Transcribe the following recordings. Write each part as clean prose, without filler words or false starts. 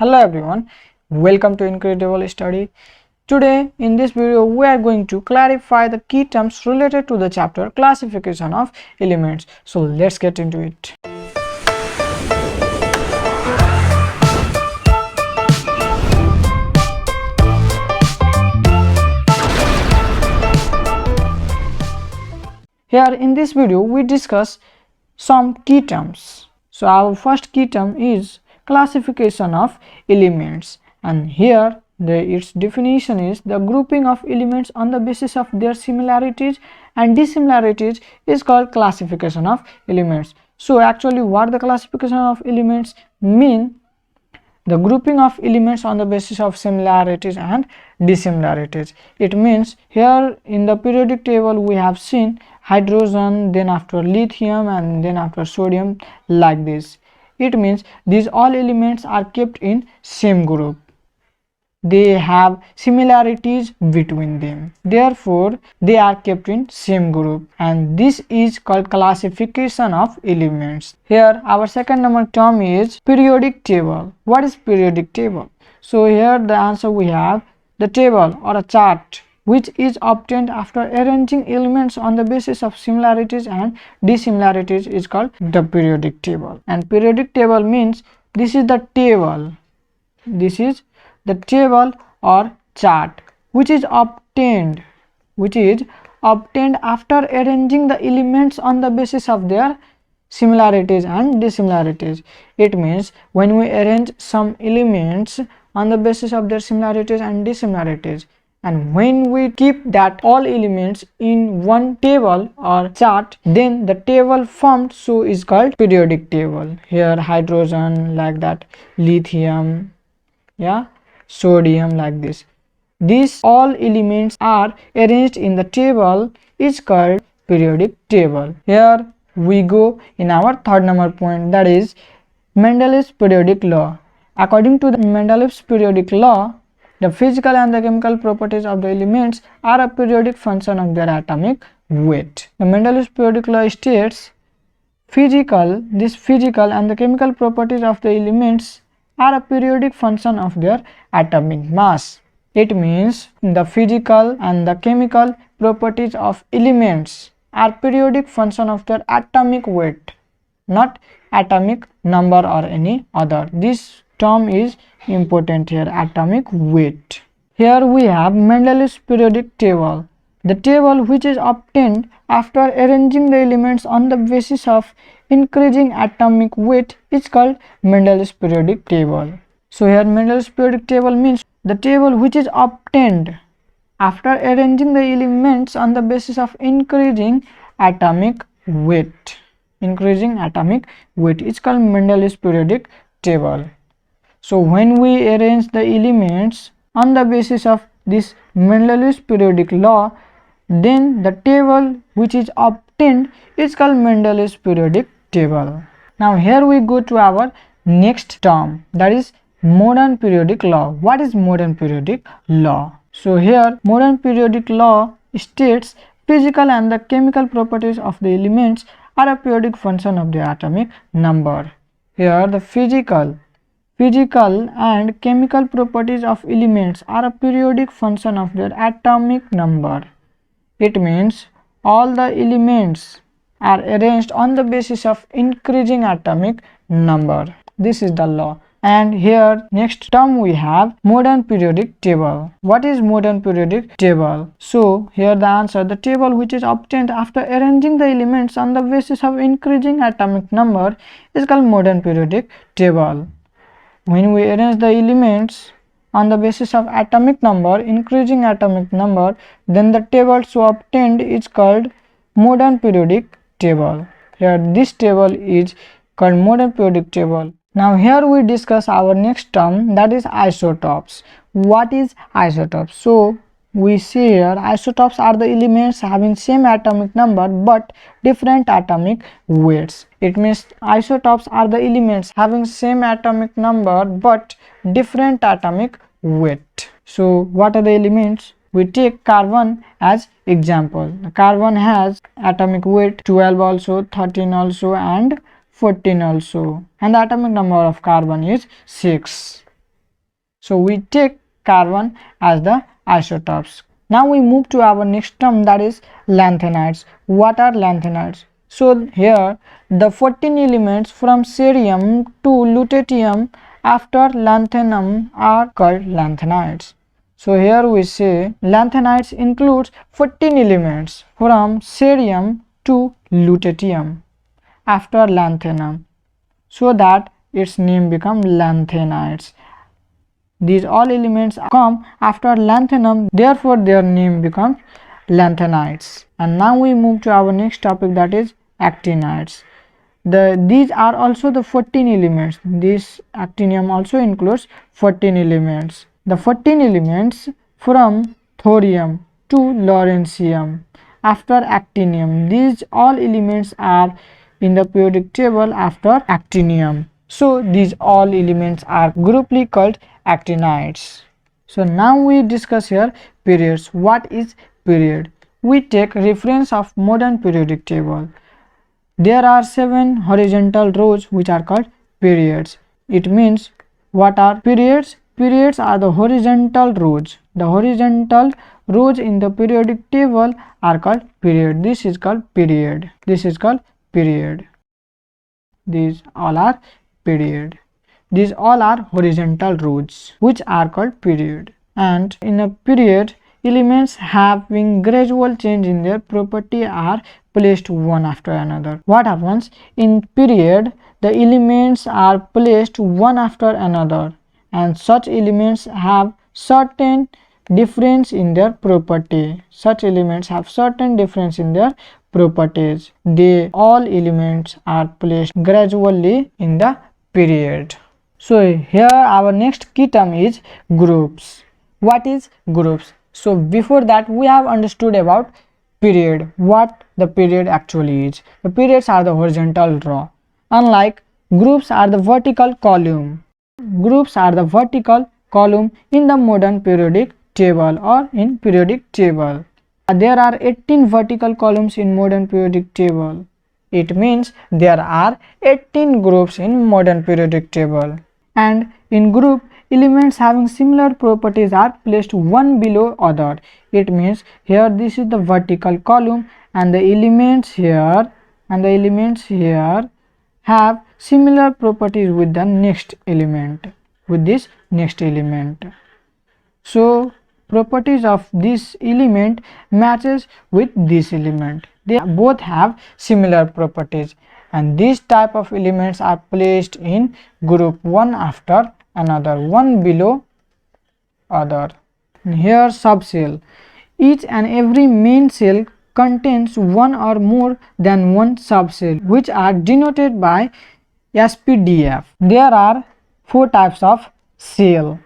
Hello everyone, welcome to Incredible Study. Today in this video we are going to clarify the key terms related to the chapter classification of elements. So let's get into it. Here in this video we discuss some key terms. So our first key term is classification of elements, and here its definition is the grouping of elements on the basis of their similarities and dissimilarities is called classification of elements. So actually what the classification of elements mean? The grouping of elements on the basis of similarities and dissimilarities. It means here in the periodic table we have seen hydrogen, then after lithium, and then after sodium, like this. It means these all elements are kept in same group. They have similarities between them, therefore they are kept in same group, and this is called classification of elements. Here our second number term is periodic table. What is periodic table? So here the answer we have the table or a chart which is obtained after arranging elements on the basis of similarities and dissimilarities is called the periodic table. And periodic table means this is the table, this is the table or chart which is obtained after arranging the elements on the basis of their similarities and dissimilarities. It means when we arrange some elements on the basis of their similarities and dissimilarities, and when we keep that all elements in one table or chart, then the table formed so is called periodic table. Here hydrogen, like that, lithium, yeah, sodium, like this. These all elements are arranged in the table is called periodic table. Here we go in our third number point, that is Mendeleev's periodic law. According to the Mendeleev's periodic law, the physical and the chemical properties of the elements are a periodic function of their atomic weight. The Mendeleev's periodic law states physical and the chemical properties of the elements are a periodic function of their atomic mass. It means the physical and the chemical properties of elements are periodic function of their atomic weight, not atomic number or any other. This term is important here, atomic weight. Here we have Mendeleev's periodic table, the table which is obtained after arranging the elements on the basis of increasing atomic weight is called Mendeleev's periodic table. So here Mendeleev's periodic table means the table which is obtained after arranging the elements on the basis of increasing atomic weight. Increasing atomic weight is called Mendeleev's periodic table. So when we arrange the elements on the basis of this Mendeleev's periodic law, then the table which is obtained is called Mendeleev's periodic table. Now here we go to our next term, that is modern periodic law. What is modern periodic law? So here modern periodic law states physical and the chemical properties of the elements are a periodic function of the atomic number. Here the physical and chemical properties of elements are a periodic function of their atomic number. It means all the elements are arranged on the basis of increasing atomic number. This is the law. And here next term we have modern periodic table. What is modern periodic table? So here the answer, the table which is obtained after arranging the elements on the basis of increasing atomic number is called modern periodic table. When we arrange the elements on the basis of atomic number, increasing atomic number, then the table so obtained is called modern periodic table. Here this table is called modern periodic table. Now here we discuss our next term, that is isotopes. What is isotopes? So we see here isotopes are the elements having same atomic number but different atomic weights. It means isotopes are the elements having same atomic number but different atomic weight. So what are the elements? We take carbon as example. The carbon has atomic weight 12 also, 13 also, and 14 also, and the atomic number of carbon is 6. So we take carbon as the isotopes. Now we move to our next term, that is lanthanides. What are lanthanides? So here the 14 elements from cerium to lutetium after lanthanum are called lanthanides. So here we say lanthanides includes 14 elements from cerium to lutetium after lanthanum, so that its name become lanthanides. These all elements come after lanthanum, therefore their name becomes lanthanides. And now we move to our next topic, that is actinides. These are also the 14 elements. This actinium also includes 14 elements. The 14 elements from thorium to lawrencium after actinium. These all elements are in the periodic table after actinium. So these all elements are grouply called actinides. So now we discuss here periods. What is period? We take reference of modern periodic table. There are 7 horizontal rows which are called periods. It means, what are periods? Periods are the horizontal rows. The horizontal rows in the periodic table are called period. This is called period. This is called period. These all are period. These all are horizontal rows which are called period. And in a period, elements having gradual change in their property are placed one after another. What happens in period? The elements are placed one after another, and such elements have certain difference in their property. Such elements have certain difference in their properties. They all elements are placed gradually in the period. So here our next key term is groups. What is groups? So before that we have understood about period, what the period actually is. The periods are the horizontal row, unlike groups are the vertical column. Groups are the vertical column in the modern periodic table or in periodic table. There are 18 vertical columns in modern periodic table. It means there are 18 groups in modern periodic table. And in group, elements having similar properties are placed one below other. It means here this is the vertical column, and the elements here have similar properties with the next element, with this next element. So properties of this element matches with this element. They both have similar properties, and these type of elements are placed in group one after another, one below other. Here subcell. Each and every main cell contains one or more than one subcell, which are denoted by SPDF. There are 4 types of cell.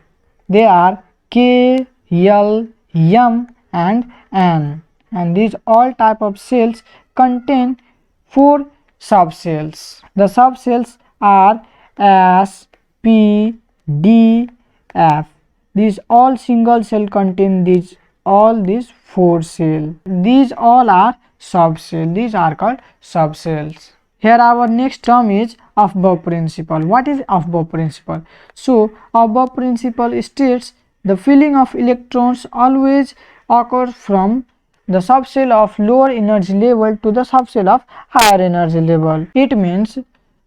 They are K, L, M and N, and these all type of cells contain 4 subcells. The subcells are S, P, D, F. These all single cell contain these 4 cells. These all are subcells. These are called subcells. Here our next term is Aufbau principle. What is Aufbau principle? So Aufbau principle states the filling of electrons always occurs from the subcell of lower energy level to the subcell of higher energy level. It means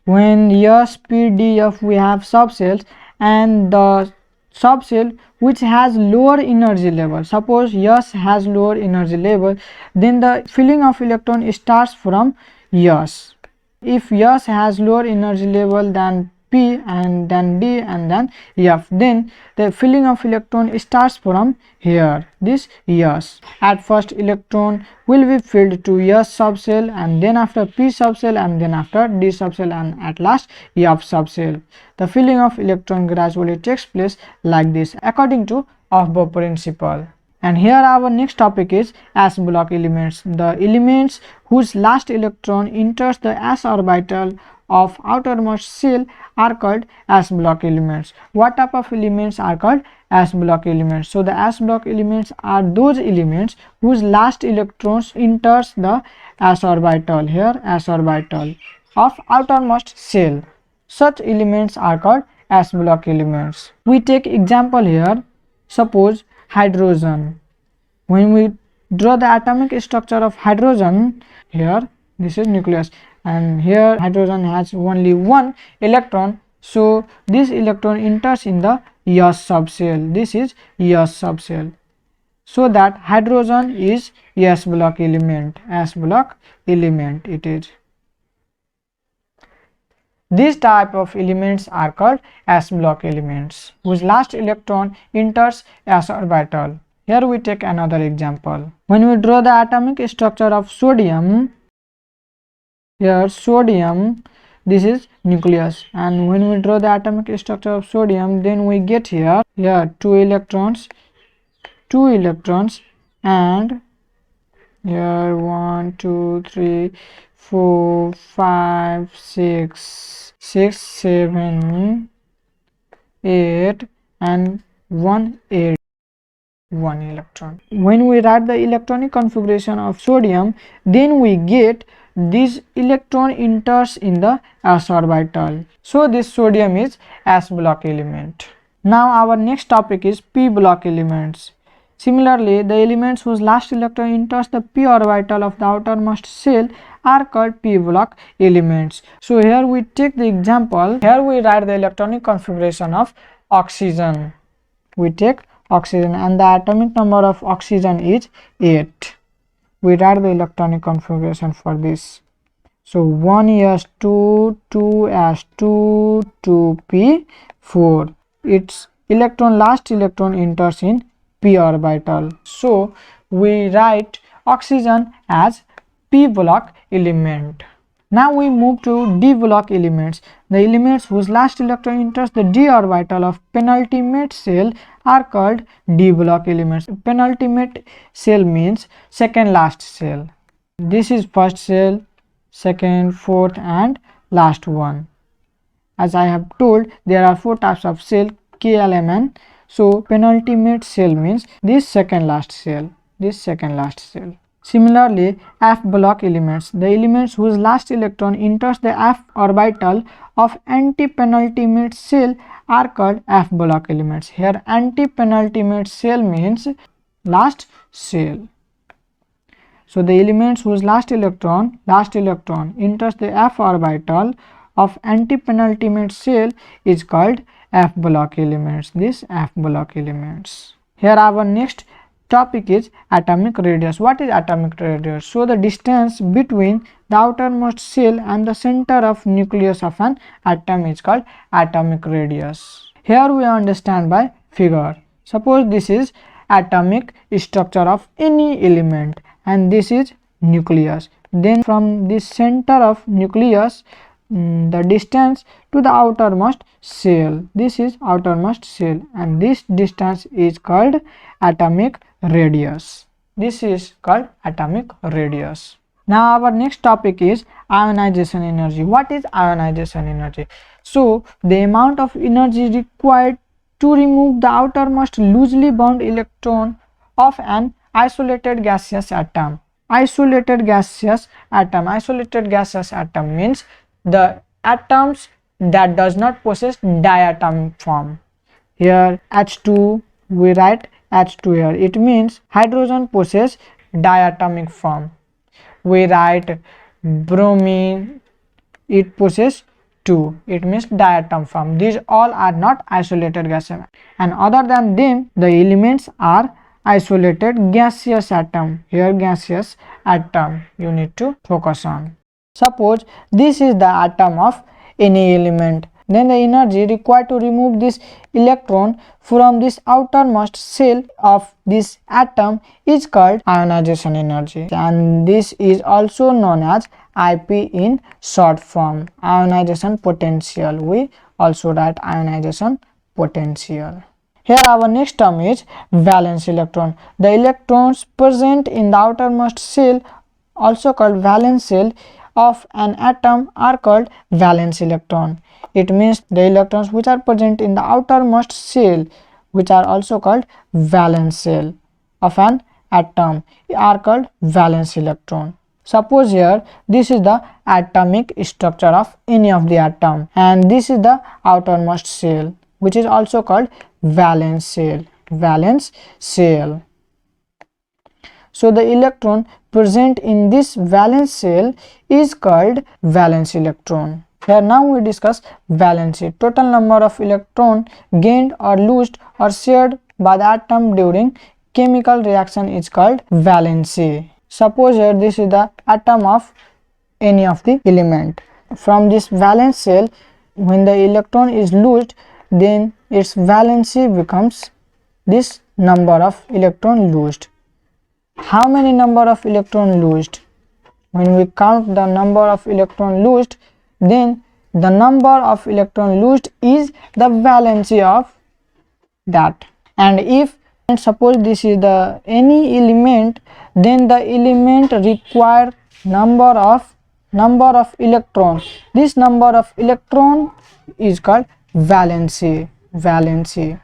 when S, P, D, F we have subcells, and the subcell which has lower energy level, suppose S has lower energy level, then the filling of electron starts from S. If S has lower energy level than P and then D and then F, then the filling of electron starts from here, this S. At first electron will be filled to S subcell, and then after P subcell, and then after D subcell, and at last F subcell. The filling of electron gradually takes place like this according to Aufbau principle. And here our next topic is s block elements. The elements whose last electron enters the s orbital of outermost shell are called s block elements. What type of elements are called s block elements? So the s block elements are those elements whose last electrons enters the s orbital, here s orbital of outermost shell. Such elements are called s block elements. We take example here. Suppose hydrogen. When we draw the atomic structure of hydrogen, here this is nucleus and here hydrogen has only one electron, so this electron enters in the S subcell. This is S subcell, so that hydrogen is S block element. S block element it is. These type of elements are called s block elements whose last electron enters s orbital. Here we take another example. When we draw the atomic structure of sodium, here sodium, this is nucleus, and when we draw the atomic structure of sodium, then we get here two electrons, and here 1 2 3 4 5 6 7 8 and 1 electron. When we write the electronic configuration of sodium, then we get this electron enters in the s orbital, so this sodium is s block element. Now our next topic is p block elements. Similarly, the elements whose last electron enters the p orbital of the outermost shell are called p block elements. So here we take the example. Here we write the electronic configuration of oxygen. We take oxygen and the atomic number of oxygen is 8. We write the electronic configuration for this. So 1s2, 2s2, 2p4. Its last electron enters in p orbital. So we write oxygen as p block element. Now we move to d block elements. The elements whose last electron enters the d orbital of penultimate shell are called d block elements. Penultimate shell means second last shell. This is first shell, second, fourth and last one. As I have told, there are 4 types of shell, K, L, M, N. So penultimate shell means this second last shell, Similarly, f block elements, the elements whose last electron enters the f orbital of anti-penultimate shell are called f block elements. Here anti-penultimate shell means last shell. So the elements whose last electron enters the f orbital of anti-penultimate shell is called f block elements. This f block elements. Here our next topic is atomic radius. What is atomic radius? So the distance between the outermost shell and the center of nucleus of an atom is called atomic radius. Here we understand by figure. Suppose this is atomic structure of any element and this is nucleus. Then from this center of nucleus, the distance to the outermost shell, this is outermost shell, and this distance is called atomic radius. This is called atomic radius. Now our next topic is ionization energy. What is ionization energy? So the amount of energy required to remove the outermost loosely bound electron of an isolated gaseous atom. Isolated gaseous atom means the atoms that does not possess diatomic form. Here H2, we write H2 here, it means hydrogen possess diatomic form. We write bromine, it possess 2, it means diatom form. These all are not isolated gases, and other than them the elements are isolated gaseous atom. Here gaseous atom you need to focus on. Suppose this is the atom of any element, then the energy required to remove this electron from this outermost shell of this atom is called ionization energy, and this is also known as IP in short form. Ionization potential, we also write ionization potential. Here our next term is valence electron. The electrons present in the outermost shell, also called valence shell, of an atom are called valence electron. It means the electrons which are present in the outermost shell, which are also called valence shell of an atom, are called valence electron. Suppose here this is the atomic structure of any of the atom, and this is the outermost shell, which is also called valence shell. Valence shell. So the electron present in this valence shell is called valence electron. Here now we discuss valency. Total number of electron gained or lost or shared by the atom during chemical reaction is called valency. Suppose here this is the atom of any of the element. From this valence shell, when the electron is loosed, then its valency becomes this number of electron loosed. How many number of electron loosed? When we count the number of electron loosed, then the number of electron loosed is the valency of that. And if, and suppose this is the any element, then the element require number of electron. This number of electron is called valency.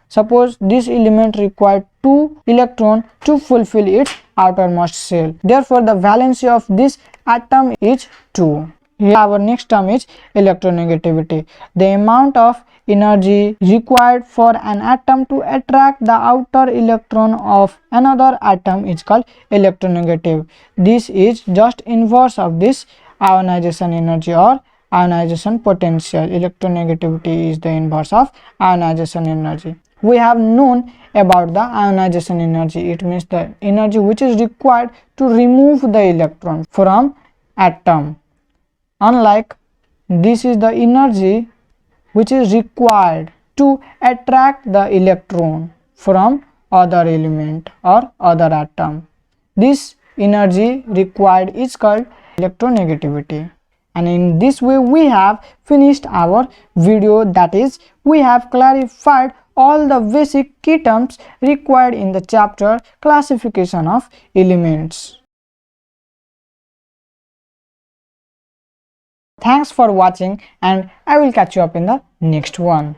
Suppose this element required 2 electron to fulfill its outermost shell. Therefore, the valency of this atom is 2. Here our next term is electronegativity. The amount of energy required for an atom to attract the outer electron of another atom is called electronegative. This is just inverse of this ionization energy or ionization potential. Electronegativity is the inverse of ionization energy. We have known about the ionization energy. It means the energy which is required to remove the electron from atom. Unlike this is the energy which is required to attract the electron from other element or other atom. This energy required is called electronegativity. And in this way we have finished our video, that is we have clarified all the basic key terms required in the chapter classification of elements. Thanks for watching, and I will catch you up in the next one.